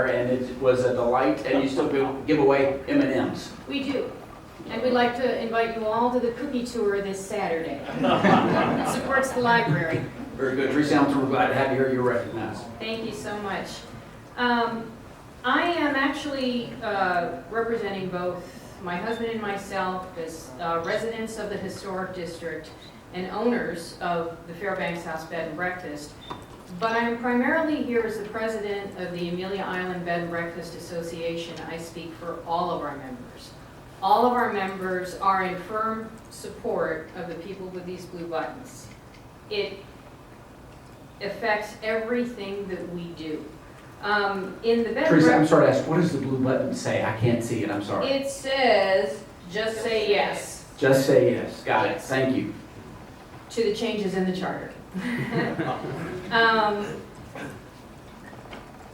and it was a delight, and you still give away M&Ms. We do. And we'd like to invite you all to the cookie tour this Saturday. It supports the library. Very good. Teresa Hamilton, we're glad to have you here. You're recognized. Thank you so much. I am actually representing both my husband and myself as residents of the Historic District and owners of the Fairbanks House Bed and Breakfast. But I'm primarily here as the president of the Amelia Island Bed and Breakfast Association. I speak for all of our members. All of our members are in firm support of the people with these blue buttons. It affects everything that we do. In the bed and Teresa, I'm breakfast, sorry to ask, what does the blue button say? I can't see it. I'm sorry. it says, just say yes Just say yes. Got it. Yes. Thank you. to the changes in the charter.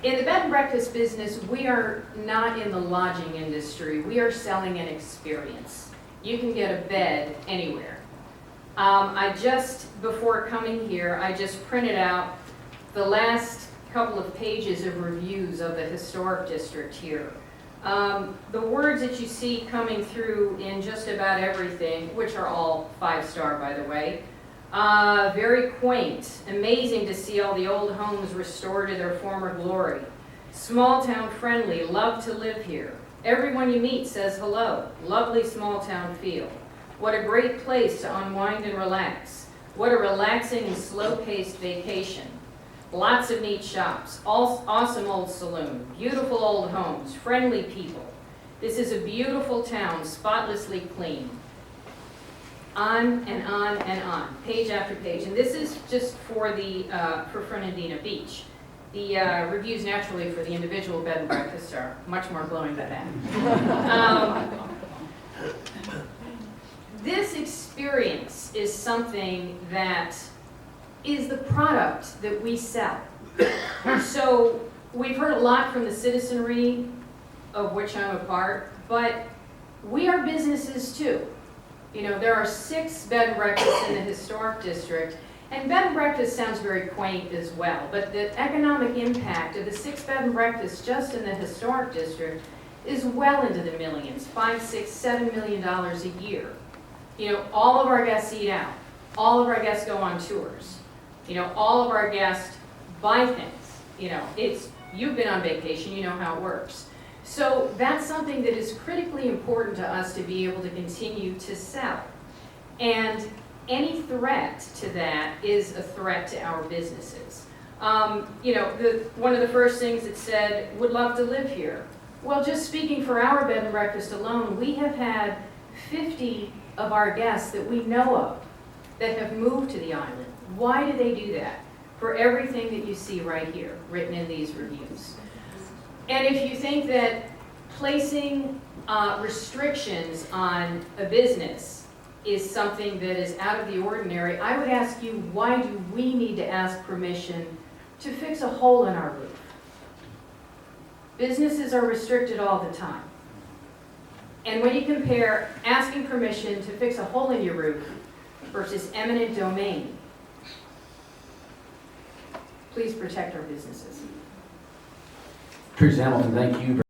In the bed and breakfast business, we are not in the lodging industry. We are selling an experience. You can get a bed anywhere. Before coming here, I just printed out the last couple of pages of reviews of the Historic District here. The words that you see coming through in just about everything, which are all 5-star by the way, very quaint, amazing to see all the old homes restored to their former glory. Small town friendly, love to live here. Everyone you meet says hello, lovely small town feel. What a great place to unwind and relax. What a relaxing and slow-paced vacation. Lots of neat shops, awesome old saloon, beautiful old homes, friendly people. This is a beautiful town, spotlessly clean. On and on and on, page after page. And this is just for Fernandina Beach. The reviews naturally for the individual bed and breakfasts are much more glowing than that. This experience is something that is the product that we sell. So we've heard a lot from the citizenry, of which I'm a part, but we are businesses too. You know, there are 6 bed and breakfasts in the Historic District, and bed and breakfast sounds very quaint as well, but the economic impact of the 6 bed and breakfasts just in the Historic District is well into the millions, $5, $6, $7 million a year. You know, all of our guests eat out. All of our guests go on tours. You know, all of our guests buy things. You know, you've been on vacation, you know how it works. So that's something that is critically important to us to be able to continue to sell. And any threat to that is a threat to our businesses. You know, one of the first things it said, would love to live here. Well, just speaking for our bed and breakfast alone, we have had 50 of our guests that we know of that have moved to the island. Why do they do that? For everything that you see right here, written in these reviews. And if you think that placing restrictions on a business is something that is out of the ordinary, I would ask you, why do we need to ask permission to fix a hole in our roof? Businesses are restricted all the time. And when you compare asking permission to fix a hole in your roof versus eminent domain, please protect our businesses. Teresa Hamilton, thank you.